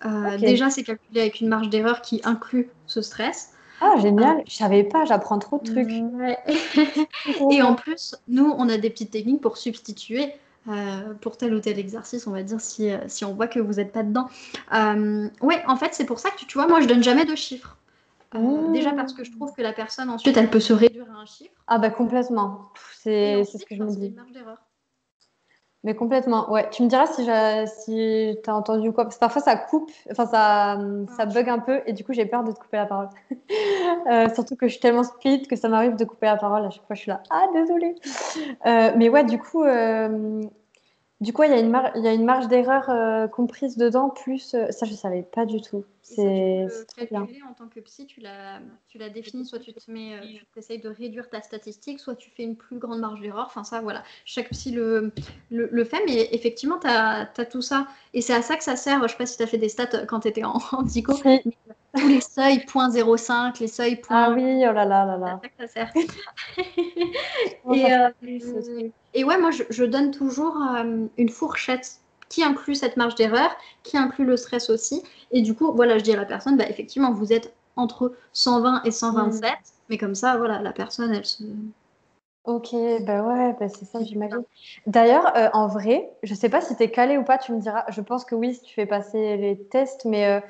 Ok. Déjà c'est calculé avec une marge d'erreur qui inclut ce stress. Ah, Euh, génial. Je savais pas, j'apprends trop de trucs. ouais. C'est trop Et en bien. plus, nous, on a des petites techniques pour substituer pour tel ou tel exercice, on va dire, si on voit que vous n'êtes pas dedans. Ouais, en fait, c'est pour ça que tu vois, moi, je donne jamais de chiffres. Déjà parce que je Mmh. trouve que la personne, ensuite, elle peut se réduire à un chiffre. Ah bah complètement. Et C'est ce ensuite, que je ben, me c'est dis. une marge d'erreur. Mais complètement. Ouais. Tu me diras si t'as entendu quoi. Parce que parfois ça coupe, enfin ça Alors, je bug un peu et du coup j'ai peur de te couper la parole. Surtout que je suis tellement speed que ça m'arrive de couper la parole. À chaque fois je suis là. Ah désolée. Mais ouais, du coup, il y a il y a une marge d'erreur comprise dedans, plus ça, je savais pas du tout. Et ça, tu peux C'est le trop bien. calculer en tant que psy, tu l'as défini, soit tu essayes de réduire ta statistique, soit tu fais une plus grande marge d'erreur. Enfin, ça, voilà. Chaque psy le fait, mais effectivement, tu as tout ça. Et c'est à ça que ça sert. Je sais pas si tu as fait des stats quand tu étais en psycho, Si. mais tous les seuils 0,05, les seuils Ah point. oui, oh là là là C'est à là. ça que ça sert. Comment ça Et, s'appelle ce truc? et ouais, moi, je donne toujours une fourchette qui inclut cette marge d'erreur, qui inclut le stress aussi. Et du coup, voilà, je dis à la personne, bah, effectivement, vous êtes entre 120 et Hmm. 127. Mais comme ça, voilà, la personne, elle se... Ok, bah ouais, bah c'est ça, j'imagine. D'ailleurs, en vrai, je sais pas si t'es calé ou pas, tu me diras. Je pense que oui, si tu fais passer les tests, mais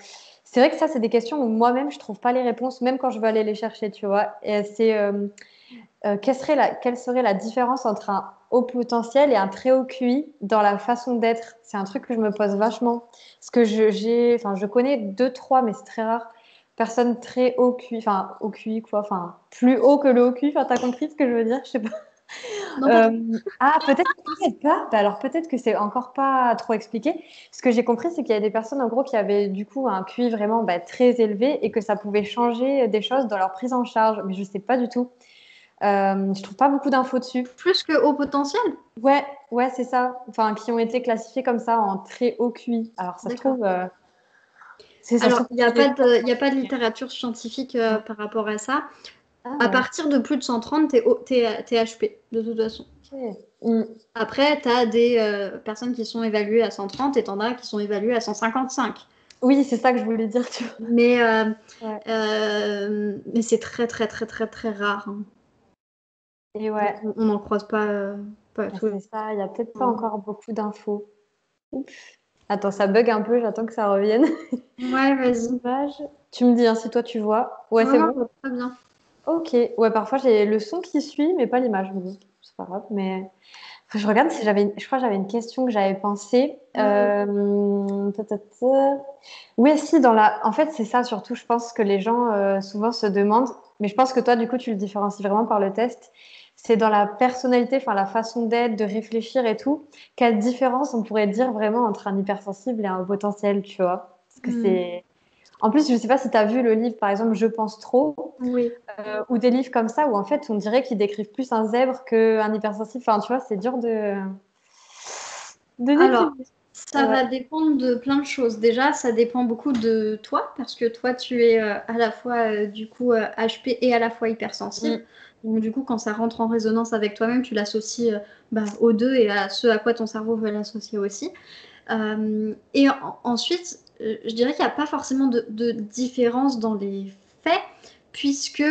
c'est vrai que ça, c'est des questions où moi-même, je trouve pas les réponses, même quand je veux aller les chercher, tu vois. Et c'est quelle serait la différence entre un haut potentiel et un très haut QI dans la façon d'être? C'est un truc que je me pose vachement. Parce que enfin, je connais deux, trois, mais c'est très rare. Personnes très haut QI, enfin, haut QI, quoi, enfin, plus haut que le haut QI, enfin, t'as compris ce que je veux dire? Je sais pas. Non, pas trop. Ah, peut-être pas. Bah, alors, peut-être que c'est encore pas trop expliqué. Ce que j'ai compris, c'est qu'il y a des personnes, en gros, qui avaient, du coup, un QI vraiment, bah, très élevé et que ça pouvait changer des choses dans leur prise en charge. Mais je sais pas du tout. Je trouve pas beaucoup d'infos dessus. Plus que haut potentiel? Ouais, ouais, c'est ça. Enfin, qui ont été classifiés comme ça en très haut QI. Alors, ça se D'accord. trouve, ça se Alors, trouve, il n'y a c'est- pas de, il y a pas de littérature scientifique par rapport à ça. Ah À ouais, partir de plus de 130, t'es HP, de toute façon. ok. Mm. Après, tu as des personnes qui sont évaluées à 130 et t'en as qui sont évaluées à 155. Oui, c'est ça que je voulais dire, tu vois. Mais, Ouais. mais c'est très, très, très, très, très rare, hein. Et ouais, On n'en croise pas, pas bah, tous les c'est ça, il n'y a peut-être pas jours. encore beaucoup d'infos. Ouf. Attends, ça bug un peu, j'attends que ça revienne. Ouais, vas-y. L'image. Tu me dis hein, si toi tu vois. Ouais, Ouais, c'est moi, bon. je vois très bien. Ok. Ouais, parfois j'ai le son qui suit, mais pas l'image. Bon, c'est pas grave. Mais je regarde si j'avais. Je crois que j'avais une question que j'avais pensée. Ouais. Oui, si, dans la. En fait, c'est ça surtout, je pense que les gens souvent se demandent. Mais je pense que toi, du coup, tu le différencies vraiment par le test. C'est dans la personnalité, enfin la façon d'être, de réfléchir et tout. Quelle différence on pourrait dire vraiment entre un hypersensible et un haut potentiel, tu vois? Parce que Hmm. c'est. En plus, je sais pas si tu as vu le livre, par exemple, Je pense trop, Oui. ou des livres comme ça, où en fait, on dirait qu'ils décrivent plus un zèbre qu'un hypersensible. Enfin, tu vois, c'est dur de Alors, décrire. ça Ouais. va dépendre de plein de choses. Déjà, ça dépend beaucoup de toi, parce que toi, tu es à la fois du coup HP et à la fois hypersensible. Mm. Donc, du coup, quand ça rentre en résonance avec toi-même, tu l'associes aux deux et à ce à quoi ton cerveau veut l'associer aussi. Ensuite, je dirais qu'il n'y a pas forcément de différence dans les faits, puisque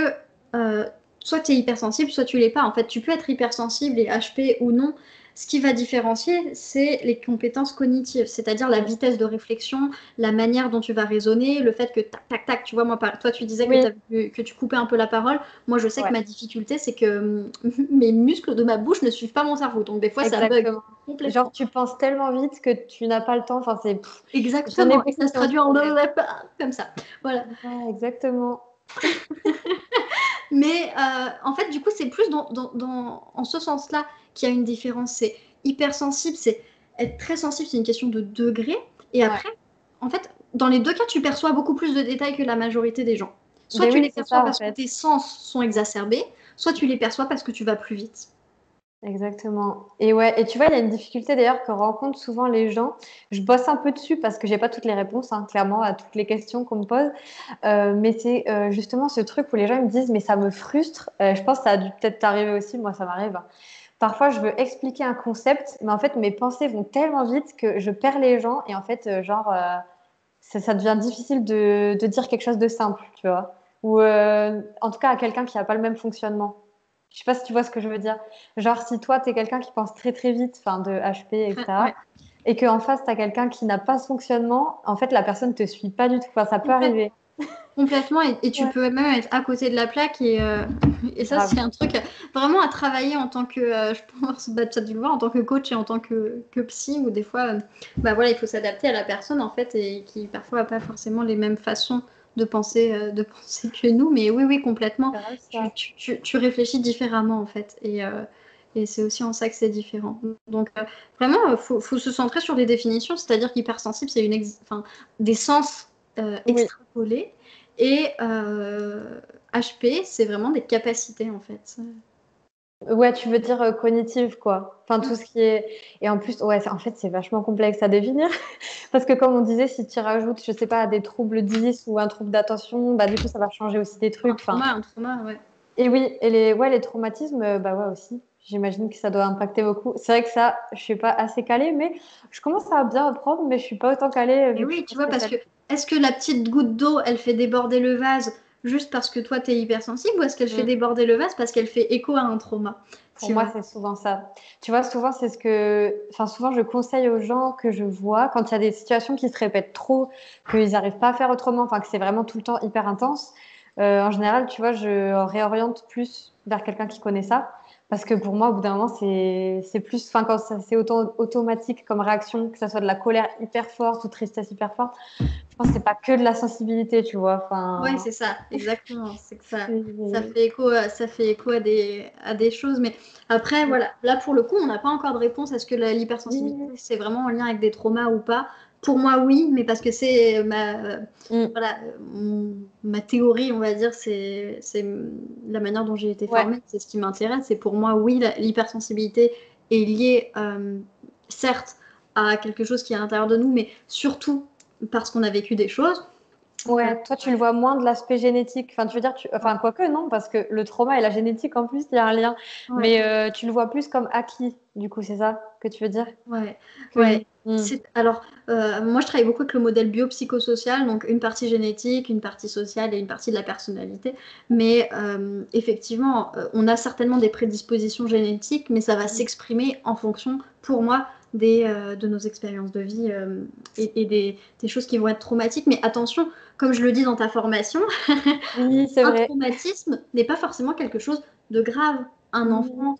soit tu es hypersensible, soit tu l'es pas. En fait, tu peux être hypersensible et HP ou non. Ce qui va différencier, c'est les compétences cognitives, c'est-à-dire la Mm. vitesse de réflexion, la manière dont tu vas raisonner, le fait que tac, tac, tac, tu vois, moi, toi, tu disais Oui, que tu coupais un peu la parole. Moi, je sais que ouais, ma difficulté, c'est que mes muscles de ma bouche ne suivent pas mon cerveau. Donc, des fois, ça bug exactement. Genre, complètement. tu penses tellement vite que tu n'as pas le temps. Enfin, c'est. J'en ai Exactement, et beaucoup ça se qui ont ce traduit en problème. comme ça. Voilà. Ouais, exactement. Mais en fait, du coup, c'est plus en ce sens-là qu'il y a une différence. C'est hypersensible, c'est être très sensible, c'est une question de degré. Et Ouais. après, en fait, dans les deux cas, tu perçois beaucoup plus de détails que la majorité des gens. Soit Ben tu oui, les c'est perçois ça en parce que fait. tes sens sont exacerbés, soit tu les perçois parce que tu vas plus vite. Exactement. Et ouais, et tu vois, il y a une difficulté d'ailleurs que rencontrent souvent les gens. Je bosse un peu dessus parce que j'ai pas toutes les réponses, hein, clairement, à toutes les questions qu'on me pose. Mais c'est justement ce truc où les gens me disent, mais ça me frustre. Je pense que ça a dû peut-être t'arriver aussi, moi ça m'arrive. Parfois, je veux expliquer un concept, mais en fait, mes pensées vont tellement vite que je perds les gens et en fait, ça devient difficile de dire quelque chose de simple, tu vois. Ou en tout cas à quelqu'un qui n'a pas le même fonctionnement. Je sais pas si tu vois ce que je veux dire. Genre, si toi, tu es quelqu'un qui pense très très vite, enfin de HP, etc., Ouais, et qu'en face, tu as quelqu'un qui n'a pas ce fonctionnement, en fait, la personne te suit pas du tout. Enfin, ça peut complètement. arriver. Complètement, et tu Ouais. peux même être à côté de la plaque, et ça, Grave. c'est un truc vraiment à travailler en tant que, je pense, bah, tu as dû le voir, en tant que coach et en tant que psy, où des fois, bah voilà, il faut s'adapter à la personne, en fait, et qui parfois n'a pas forcément les mêmes façons de penser que nous, mais oui, oui, complètement. C'est grave Tu, ça. tu, tu, tu réfléchis différemment, en fait, et c'est aussi en ça que c'est différent. Donc, vraiment, faut se centrer sur les définitions, c'est-à-dire qu'hypersensible, c'est enfin, des sens Oui. extrapolés. Et HP, c'est vraiment des capacités en fait. Ouais, tu veux dire cognitive, quoi. Enfin, tout ce qui est. Et en plus, ouais, en fait, c'est vachement complexe à définir. Parce que, comme on disait, si tu rajoutes, je sais pas, des troubles 10 ou un trouble d'attention, bah, du coup, ça va changer aussi des trucs. Enfin, Un trauma, ouais. et oui, et les traumatismes, bah ouais, aussi. J'imagine que ça doit impacter beaucoup. C'est vrai que ça, je suis pas assez calée, mais je commence à bien apprendre, mais je suis pas autant calée Et vu que je suis oui, pas tu vois, parce que spécialiste. est-ce que la petite goutte d'eau, elle fait déborder le vase juste parce que toi, t'es hypersensible, ou est-ce qu'elle fait Mm. déborder le vase parce qu'elle fait écho à un trauma? Pour Tu moi, vois? c'est souvent ça. Tu vois, souvent, c'est ce que. Enfin, souvent, je conseille aux gens que je vois quand il y a des situations qui se répètent trop, qu'ils n'arrivent pas à faire autrement, enfin, que c'est vraiment tout le temps hyper intense. En général, tu vois, je réoriente plus vers quelqu'un qui connaît ça. Parce que pour moi, au bout d'un moment, c'est plus. Enfin, quand c'est automatique comme réaction, que ça soit de la colère hyper forte ou tristesse hyper forte, je pense que c'est pas que de la sensibilité, tu vois. Ouais, Enfin. c'est ça, exactement. C'est que c'est- ça fait écho à des choses. Mais après, voilà, là pour le coup, on n'a pas encore de réponse. Est-ce que l'hypersensibilité, Oui, c'est vraiment en lien avec des traumas ou pas? pour moi, oui, mais parce que c'est Mm. voilà, ma théorie, on va dire, c'est la manière dont j'ai été Ouais. formée, c'est ce qui m'intéresse. Et pour moi, oui, l'hypersensibilité est liée, certes, à quelque chose qui est à l'intérieur de nous, mais surtout parce qu'on a vécu des choses. Ouais, toi, tu le vois moins de l'aspect génétique. Enfin, tu veux dire, enfin, quoique, non, parce que le trauma et la génétique, en plus, il y a un lien. Ouais. Mais tu le vois plus comme acquis, du coup, c'est ça que tu veux dire? Ouais, Que... ouais. Hmm. Alors, moi, je travaille beaucoup avec le modèle biopsychosocial, donc une partie génétique, une partie sociale et une partie de la personnalité. Mais effectivement, on a certainement des prédispositions génétiques, mais ça va s'exprimer en fonction, pour moi, de nos expériences de vie et des choses qui vont être traumatiques. Mais attention, comme je le dis dans ta formation, Oui, c'est un vrai. traumatisme n'est pas forcément quelque chose de grave. Un Hmm. enfant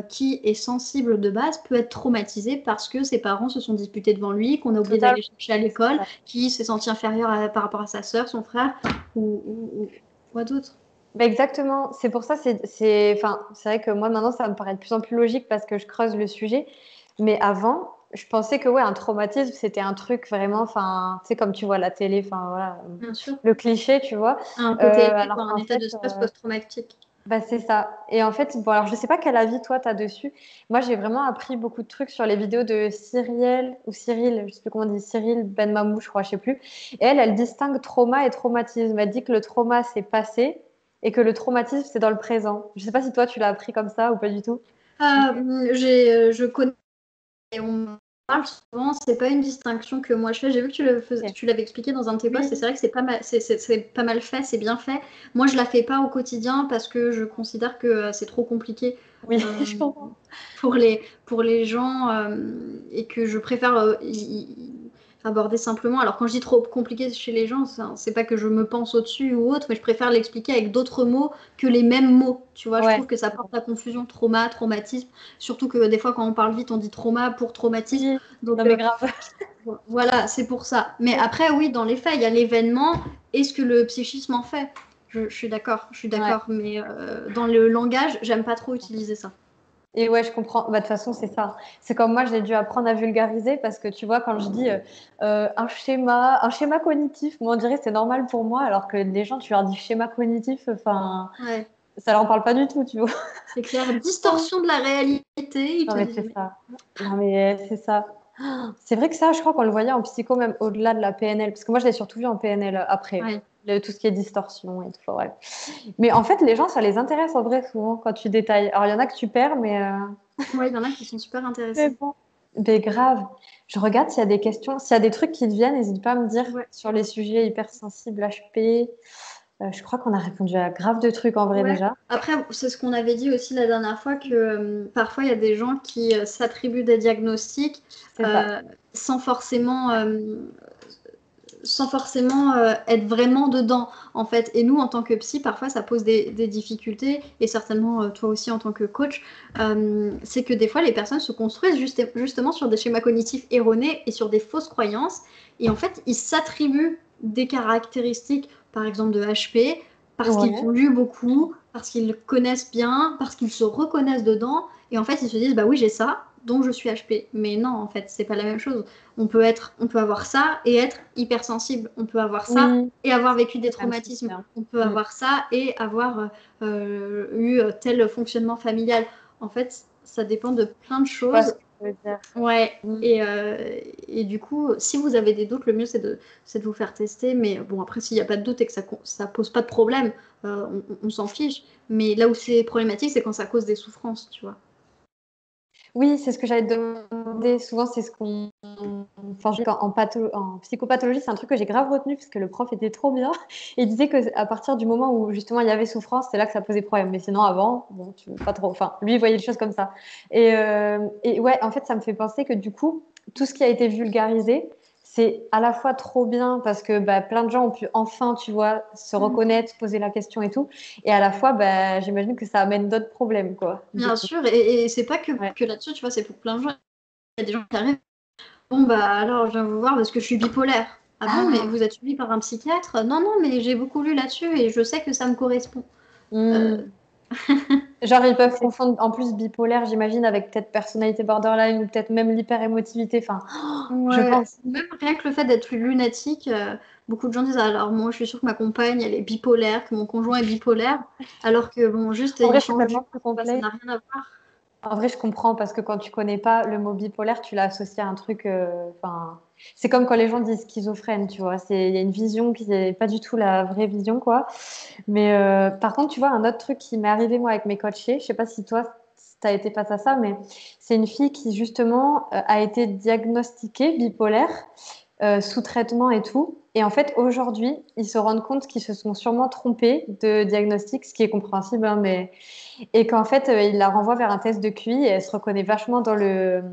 qui est sensible de base peut être traumatisé parce que ses parents se sont disputés devant lui, qu'on a oublié Totalement. d'aller chercher à l'école, qui s'est senti inférieur par rapport à sa sœur, son frère ou à d'autres. Bah, exactement. C'est pour ça, enfin, c'est vrai que moi, maintenant, ça me paraît de plus en plus logique parce que je creuse le sujet. Mais avant, je pensais que, ouais, un traumatisme, c'était un truc vraiment, enfin, tu sais, comme tu vois à la télé, enfin, voilà, Bien sûr. le cliché, tu vois. Un PTSD, Alors quoi, un qu'en état fait, de stress post-traumatique. bah, c'est ça. Et en fait, bon, alors je sais pas quel avis toi tu as dessus. Moi, j'ai vraiment appris beaucoup de trucs sur les vidéos de Cyrielle ou Cyril, je sais plus comment on dit, Cyril Ben Mamou, je crois, je sais plus. Et elle distingue trauma et traumatisme. Elle dit que le trauma, c'est passé et que le traumatisme, c'est dans le présent. Je sais pas si toi, tu l'as appris comme ça ou pas du tout. Je connais. Et on en parle souvent, c'est pas une distinction que moi je fais. J'ai vu que Ok. tu l'avais expliqué dans un de tes posts, et Oui, c'est vrai que c'est pas mal, c'est pas mal fait, c'est bien fait. Moi, je la fais pas au quotidien parce que je considère que c'est trop compliqué oui, je euh, comprends. pour les gens et que je préfère aborder simplement. Alors, quand je dis trop compliqué chez les gens, c'est pas que je me pense au-dessus ou autre, mais je préfère l'expliquer avec d'autres mots que les mêmes mots. Tu vois, je Ouais. trouve que ça porte à confusion, trauma, traumatisme. Surtout que des fois, quand on parle vite, on dit trauma pour traumatisme. Oui, Donc non mais grave. voilà, c'est pour ça. Mais après, oui, dans les faits, il y a l'événement et ce que le psychisme en fait. Je suis d'accord, je suis Ouais. d'accord. Mais dans le langage, j'aime pas trop utiliser ça. Et ouais, je comprends. Bah, de toute façon, c'est ça. C'est comme moi, j'ai dû apprendre à vulgariser parce que tu vois, quand je dis un schéma cognitif, moi, on dirait que c'est normal pour moi, alors que les gens, tu leur dis schéma cognitif, enfin, Ouais, ça leur parle pas du tout, tu vois. c'est clair. Distorsion de la réalité, ils Non, te mais disent. c'est ça. Non, mais c'est ça. C'est vrai que ça, je crois qu'on le voyait en psycho, même au-delà de la PNL, parce que moi, je l'ai surtout vu en PNL après, Ouais. tout ce qui est distorsion et tout. Ouais. Mais en fait, les gens, ça les intéresse en vrai, souvent, quand tu détailles. Alors, il y en a que tu perds, Ouais, il y en a qui sont super mais intéressés. bon. Mais grave. Je regarde s'il y a des questions. S'il y a des trucs qui te viennent, n'hésite pas à me dire Ouais. sur les sujets hypersensibles, HP. Je crois qu'on a répondu à grave de trucs en vrai Ouais. déjà. Après, c'est ce qu'on avait dit aussi la dernière fois que parfois il y a des gens qui s'attribuent des diagnostics C'est ça. euh, sans forcément sans forcément être vraiment dedans, en fait. Et nous, en tant que psy, parfois, ça pose des difficultés, et certainement toi aussi en tant que coach, c'est que des fois, les personnes se construisent justement sur des schémas cognitifs erronés et sur des fausses croyances, et en fait, ils s'attribuent des caractéristiques, par exemple de HP, parce qu'ils Ouais. ont lu beaucoup, parce qu'ils le connaissent bien, parce qu'ils se reconnaissent dedans, et en fait, ils se disent, bah oui, j'ai ça, donc je suis HP. Mais non, en fait, c'est pas la même chose. On peut avoir ça et être hypersensible. On peut avoir ça Oui. et avoir vécu des C'est quand même traumatismes. souci, hein. On peut Mm. avoir ça et avoir eu tel fonctionnement familial. En fait, ça dépend de plein de Je vois ce choses. que tu veux dire. Ouais. Mm. Et du coup, si vous avez des doutes, le mieux c'est de vous faire tester. Mais bon, après, s'il n'y a pas de doute et que ça pose pas de problème, on s'en fiche. Mais là où c'est problématique, c'est quand ça cause des souffrances, tu vois. Oui, c'est ce que j'allais te demander. Souvent, c'est ce qu'on. Enfin, en psychopathologie, c'est un truc que j'ai grave retenu parce que le prof était trop bien. Il disait qu'à partir du moment où justement il y avait souffrance, c'est là que ça posait problème. Mais sinon, avant, bon, pas trop. Enfin, lui, il voyait les choses comme ça. Et ouais, en fait, ça me fait penser que du coup, tout ce qui a été vulgarisé, c'est à la fois trop bien parce que bah, plein de gens ont pu enfin, tu vois, se reconnaître, poser la question et tout. Et à la fois, bah, j'imagine que ça amène d'autres problèmes, quoi. Du Bien coup. sûr, et c'est pas Ouais. que là-dessus, tu vois, c'est pour plein de gens. Il y a des gens qui arrivent. Bon, bah alors, je viens vous voir parce que je suis bipolaire. Ah bon, mais Ah. vous êtes suivi par un psychiatre? Non, non, mais j'ai beaucoup lu là-dessus et je sais que ça me correspond. Euh, Hmm. Genre, ils peuvent confondre en plus bipolaire, j'imagine, avec peut-être personnalité borderline ou peut-être même l'hyper-émotivité. Enfin, je Ouais, pense. même rien que le fait d'être lunatique, beaucoup de gens disent alors moi je suis sûre que ma compagne elle est bipolaire, que mon conjoint est bipolaire, alors que bon juste En vrai, il c'est change tellement d'humeur, plus quoi, ça complet. n'a rien à voir. En vrai, je comprends parce que quand tu connais pas le mot bipolaire, tu l'as associé à un truc. Enfin, c'est comme quand les gens disent schizophrène, tu vois. Il y a une vision qui n'est pas du tout la vraie vision, quoi. Mais par contre, tu vois, un autre truc qui m'est arrivé moi avec mes coachés, je sais pas si toi, tu as été face à ça, mais c'est une fille qui justement a été diagnostiquée bipolaire sous traitement et tout. Et en fait, aujourd'hui, ils se rendent compte qu'ils se sont sûrement trompés de diagnostic, ce qui est compréhensible, hein, mais et qu'en fait, il la renvoie vers un test de QI et elle se reconnaît vachement dans le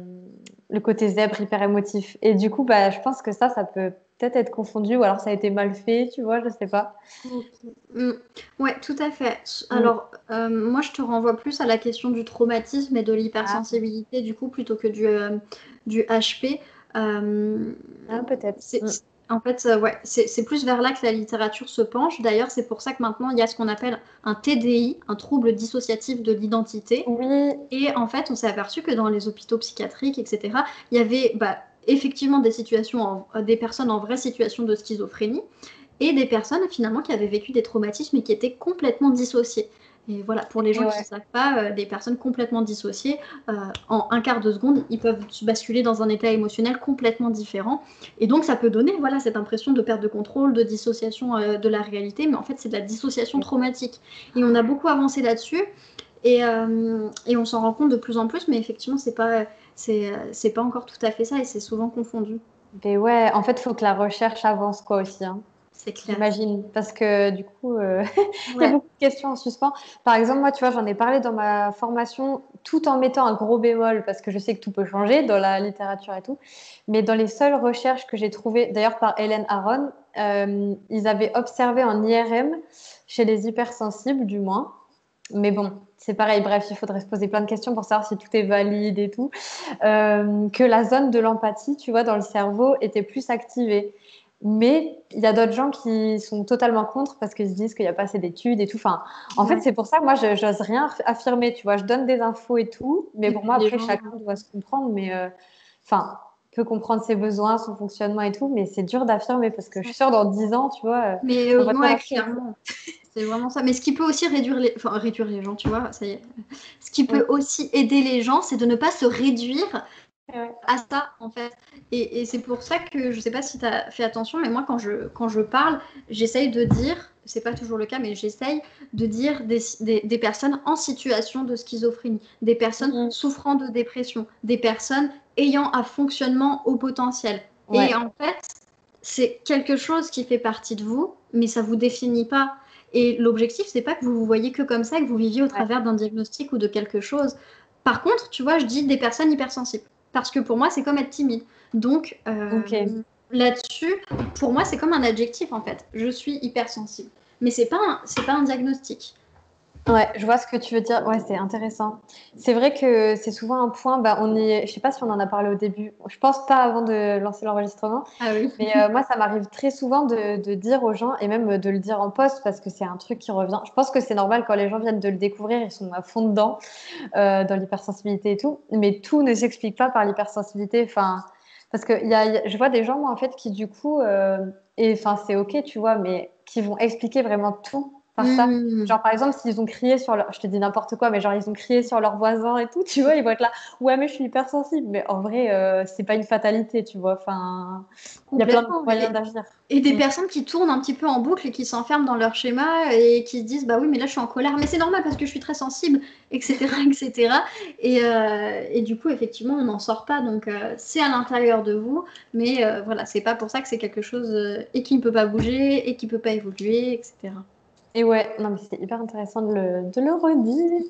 côté zèbre hyper émotif. Et du coup, bah, je pense que ça peut peut-être être confondu ou alors ça a été mal fait, tu vois, je sais pas. Ok. Mm. Ouais, tout à fait. Mm. Alors, moi, je te renvoie plus à la question du traumatisme et de Ah, l'hypersensibilité, du coup, plutôt que du HP. Euh, ah, peut-être. c'est, Mm. en fait, ouais, c'est plus vers là que la littérature se penche. D'ailleurs, c'est pour ça que maintenant, il y a ce qu'on appelle un TDI, un trouble dissociatif de l'identité. Oui, Et en fait, on s'est aperçu que dans les hôpitaux psychiatriques, etc., il y avait effectivement des situations, des personnes en vraie situation de schizophrénie et des personnes finalement qui avaient vécu des traumatismes et qui étaient complètement dissociées. Et voilà, pour les et gens qui ne ouais. savent pas, des personnes complètement dissociées, en un quart de seconde, ils peuvent se basculer dans un état émotionnel complètement différent. Et donc, ça peut donner voilà, cette impression de perte de contrôle, de dissociation de la réalité, mais en fait, c'est de la dissociation traumatique. Et on a beaucoup avancé là-dessus. Et on s'en rend compte de plus en plus, mais effectivement, c'est pas encore tout à fait ça et c'est souvent confondu. Mais ouais, en fait, il faut que la recherche avance quoi aussi, hein. C'est clair. J'imagine, parce que du coup, il y a Ouais. beaucoup de questions en suspens. Par exemple, moi, tu vois, j'en ai parlé dans ma formation tout en mettant un gros bémol, parce que je sais que tout peut changer dans la littérature et tout. Mais dans les seules recherches que j'ai trouvées, d'ailleurs par Hélène Aron, ils avaient observé en IRM, chez les hypersensibles du moins, mais bon, c'est pareil, bref, il faudrait se poser plein de questions pour savoir si tout est valide et tout, que la zone de l'empathie, tu vois, dans le cerveau était plus activée. Mais il y a d'autres gens qui sont totalement contre parce qu'ils se disent qu'il n'y a pas assez d'études et tout. Enfin, en fait, Ouais. c'est pour ça que moi, je n'ose rien affirmer, tu vois. Je donne des infos et tout, mais Et pour puis moi, les après, gens. chacun doit se comprendre. Mais enfin, peut comprendre ses besoins, son fonctionnement et tout, mais c'est dur d'affirmer parce que je suis sûre, dans 10 ans, tu vois, Mais on va te dire ouais, la chose. clairement. C'est vraiment ça. Mais ce qui peut aussi enfin, réduire les gens, tu vois, ça y est. Ce qui Oui. peut aussi aider les gens, c'est de ne pas se réduire Ouais. à ça, en fait. Et c'est pour ça que, je sais pas si tu as fait attention, mais moi, quand je parle, j'essaye de dire, c'est pas toujours le cas, mais j'essaye de dire des personnes en situation de schizophrénie, des personnes Mhm. souffrant de dépression, des personnes ayant un fonctionnement au potentiel. Et Ouais. en fait, c'est quelque chose qui fait partie de vous, mais ça vous définit pas. Et l'objectif, c'est pas que vous vous voyez que comme ça, que vous viviez au Ouais. travers d'un diagnostic ou de quelque chose. Par contre, tu vois, je dis des personnes hypersensibles. Parce que pour moi, c'est comme être timide. Donc, Ok. là-dessus, pour moi, c'est comme un adjectif, en fait. Je suis hypersensible. Mais c'est pas un diagnostic. Ouais, je vois ce que tu veux dire. Ouais, c'est intéressant. C'est vrai que c'est souvent un point, bah, je sais pas si on en a parlé au début. Je pense pas avant de lancer l'enregistrement, Ah oui. mais moi, ça m'arrive très souvent de dire aux gens et même de le dire en poste parce que c'est un truc qui revient. Je pense que c'est normal quand les gens viennent de le découvrir, ils sont à fond dedans, dans l'hypersensibilité et tout. Mais tout ne s'explique pas par l'hypersensibilité. Enfin, parce que je vois des gens, moi, en fait, qui du coup, et enfin, c'est ok, tu vois, mais qui vont expliquer vraiment tout par ça. Mmh. Genre, par exemple, s'ils ont crié sur leur... Je te dis n'importe quoi, mais genre, ils ont crié sur leurs voisins et tout, tu vois, ils vont être là. Ouais, mais je suis hypersensible. Mais en vrai, c'est pas une fatalité, tu vois. Enfin, il y a plein de Complètement. moyens d'agir. Et des Mm. personnes qui tournent un petit peu en boucle et qui s'enferment dans leur schéma et qui se disent bah oui mais là je suis en colère mais c'est normal parce que je suis très sensible etc etc et du coup effectivement on n'en sort pas donc c'est à l'intérieur de vous mais voilà c'est pas pour ça que c'est quelque chose et qui ne peut pas bouger et qui peut pas évoluer etc. Et ouais, non, mais c'est hyper intéressant de le redire.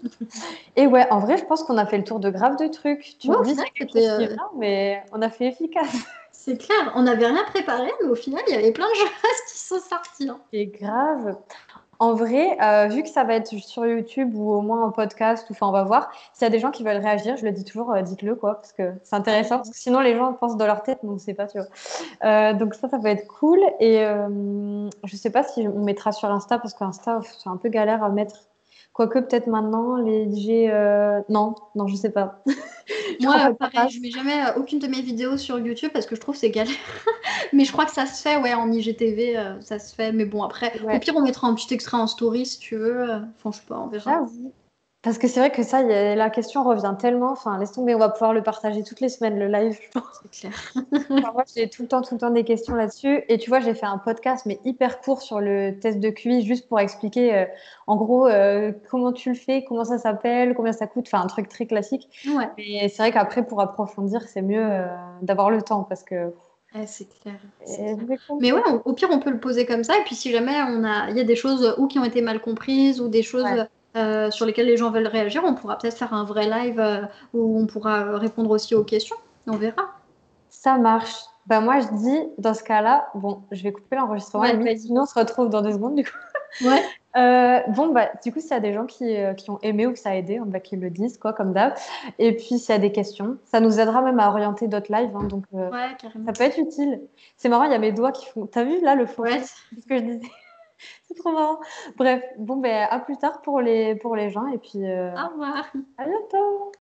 Et ouais, en vrai, je pense qu'on a fait le tour de grave de trucs. Tu Ouais me au dis final s'il y a quelque c'était chose qui vient, mais on a fait efficace. c'est clair on n'avait rien préparé mais au final il y avait plein de choses qui sont sorties hein. C'est grave. En vrai, vu que ça va être sur YouTube ou au moins en podcast, ou enfin on va voir, s'il y a des gens qui veulent réagir, je le dis toujours, dites-le quoi, parce que c'est intéressant, parce que sinon les gens pensent dans leur tête, mais on ne sait pas, tu vois. Donc ça va être cool. Et je sais pas si on mettra sur Insta, parce qu'Insta, c'est un peu galère à mettre Quoique peut-être maintenant, les IG... Non, non, je sais pas. Je crois Moi, pas que ça pareil, passe. je mets jamais aucune de mes vidéos sur YouTube parce que je trouve que c'est galère. Mais je crois que ça se fait, ouais, en IGTV, ça se fait. Mais bon, après, au Ouais, pire, on mettra un petit extrait en story si tu veux. Enfin, je sais pas, on verra. j'avoue. Parce que c'est vrai que ça, la question revient tellement. Enfin, laisse tomber, on va pouvoir le partager toutes les semaines, le live, je pense. C'est clair. Enfin, moi, j'ai tout le temps des questions là-dessus. Et tu vois, j'ai fait un podcast, mais hyper court sur le test de QI, juste pour expliquer, en gros, comment tu le fais, comment ça s'appelle, combien ça coûte. Enfin, un truc très classique. Ouais, Mais c'est vrai qu'après, pour approfondir, c'est mieux d'avoir le temps parce que ouais, c'est clair, c'est c'est clair. c'est Mais ouais, complexe. au pire, on peut le poser comme ça. Et puis, si jamais il y a des choses ou qui ont été mal comprises ou des Ouais, choses sur lesquelles les gens veulent réagir, on pourra peut-être faire un vrai live où on pourra répondre aussi aux questions. On verra. ça marche. Bah, moi, je dis, dans ce cas-là, bon, je vais couper l'enregistrement, Ouais, limite, vas-y. sinon on se retrouve dans 2 secondes, du coup. Ouais. Bon, bah, du coup, s'il y a des gens qui ont aimé ou que ça a aidé, bah, qu'ils le disent, quoi, comme d'hab. Et puis, s'il y a des questions, ça nous aidera même à orienter d'autres lives, hein, donc Ouais, carrément. ça peut être utile. C'est marrant, il y a mes doigts qui font. T'as vu là le Ouais. focus? C'est ce que je disais. C'est trop marrant. Bref, bon, ben à plus tard pour les gens et puis Au revoir. à bientôt.